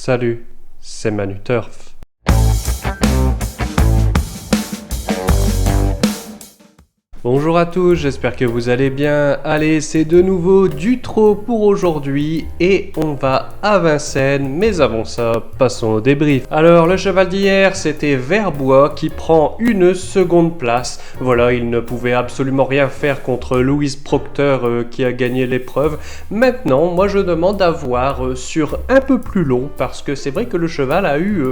Salut, c'est Manu Turf. Bonjour à tous, j'espère que vous allez bien. Allez, c'est de nouveau du trot pour aujourd'hui et on va à Vincennes, mais avant ça, passons au débrief. Alors, le cheval d'hier, c'était Verbois qui prend une seconde place. Voilà, il ne pouvait absolument rien faire contre Louise Proctor qui a gagné l'épreuve. Maintenant, moi je demande à voir sur un peu plus long parce que c'est vrai que le cheval a eu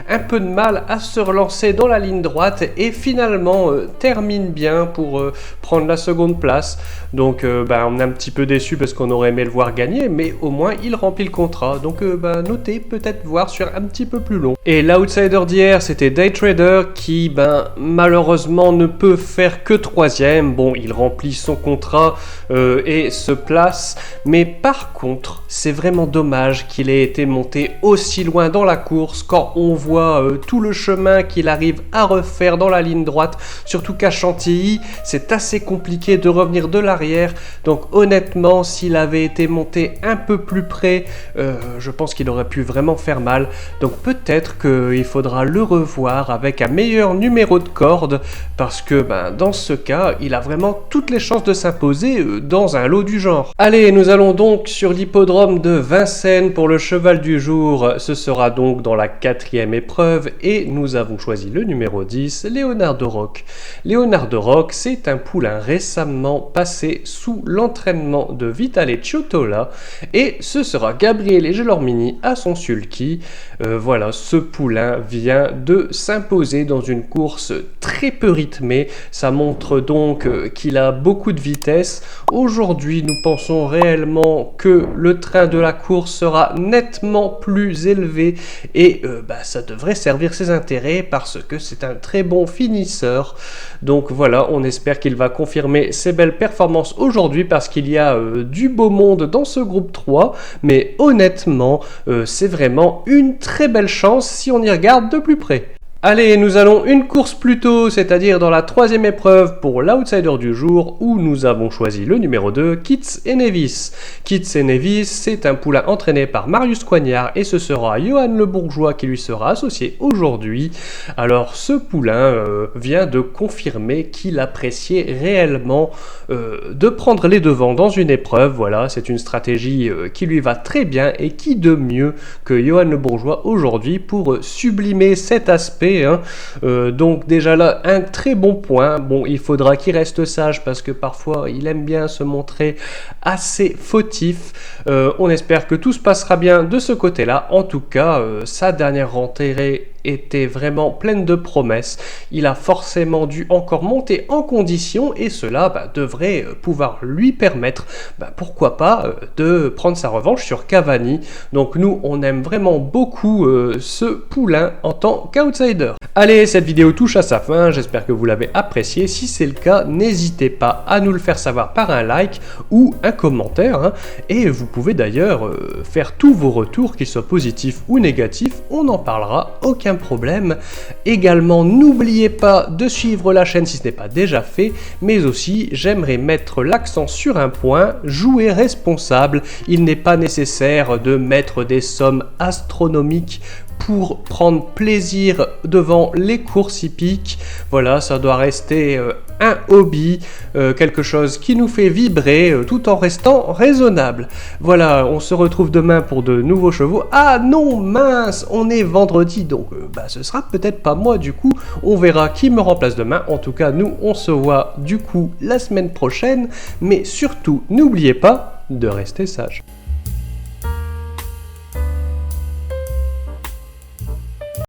un peu de mal à se relancer dans la ligne droite et finalement termine bien pour prendre la seconde place. Donc on est un petit peu déçu parce qu'on aurait aimé le voir gagner, mais au moins il remplit le contrat. Donc notez, peut-être voir sur un petit peu plus long. Et l'outsider d'hier, c'était Daytrader qui malheureusement ne peut faire que troisième. Bon, il remplit son contrat et se place, mais par contre c'est vraiment dommage qu'il ait été monté aussi loin dans la course quand on voit tout le chemin qu'il arrive à refaire dans la ligne droite, surtout qu'à Chantilly c'est assez compliqué de revenir de l'arrière. Donc honnêtement, s'il avait été monté un peu plus près, je pense qu'il aurait pu vraiment faire mal. Donc peut-être qu'il faudra le revoir avec un meilleur numéro de corde, parce que dans ce cas, il a vraiment toutes les chances de s'imposer dans un lot du genre. Allez, nous allons donc sur l'hippodrome de Vincennes pour le cheval du jour. Ce sera donc dans la 4e épreuve et nous avons choisi le numéro 10, Léonard de Rock. Léonard de Rock, c'est un poulain récemment passé sous l'entraînement de Vitale Ciotola et ce sera Gabriele Gelormini à son sulky. Voilà, ce poulain vient de s'imposer dans une course très peu rythmée. Ça montre donc qu'il a beaucoup de vitesse. Aujourd'hui, nous pensons réellement que le train de la course sera nettement plus élevé et ça devrait servir ses intérêts parce que c'est un très bon finisseur. Donc voilà, on espère qu'il va confirmer ses belles performances aujourd'hui parce qu'il y a du beau monde dans ce groupe 3, mais honnêtement, c'est vraiment une très belle chance si on y regarde de plus près. Allez, nous allons une course plus tôt, c'est-à-dire dans la 3e épreuve pour l'outsider du jour où nous avons choisi le numéro 2, Kitts et Nevis. Kitts et Nevis, c'est un poulain entraîné par Marius Coignard et ce sera Johan Le Bourgeois qui lui sera associé aujourd'hui. Alors ce poulain vient de confirmer qu'il appréciait réellement de prendre les devants dans une épreuve. Voilà, c'est une stratégie qui lui va très bien et qui de mieux que Johan Le Bourgeois aujourd'hui pour sublimer cet aspect. Donc déjà là, un très bon point. Bon, il faudra qu'il reste sage parce que parfois il aime bien se montrer assez fautif. On espère que tout se passera bien de ce côté-là. En tout cas, sa dernière rentrée était vraiment pleine de promesses. Il a forcément dû encore monter en condition et cela devrait pouvoir lui permettre, pourquoi pas, de prendre sa revanche sur Cavani. Donc nous, on aime vraiment beaucoup ce poulain en tant qu'outsider. Allez, cette vidéo touche à sa fin, j'espère que vous l'avez appréciée. Si c'est le cas, n'hésitez pas à nous le faire savoir par un like ou un commentaire. Et vous pouvez d'ailleurs faire tous vos retours, qu'ils soient positifs ou négatifs, on en parlera, aucun problème. Également, n'oubliez pas de suivre la chaîne si ce n'est pas déjà fait, mais aussi j'aimerais mettre l'accent sur un point, jouer responsable. Il n'est pas nécessaire de mettre des sommes astronomiques pour prendre plaisir devant les courses hippiques. Voilà, ça doit rester un hobby, quelque chose qui nous fait vibrer tout en restant raisonnable. Voilà, on se retrouve demain pour de nouveaux chevaux. Ah non, mince, on est vendredi, donc ce sera peut-être pas moi du coup. On verra qui me remplace demain. En tout cas, nous, on se voit du coup la semaine prochaine. Mais surtout, n'oubliez pas de rester sage.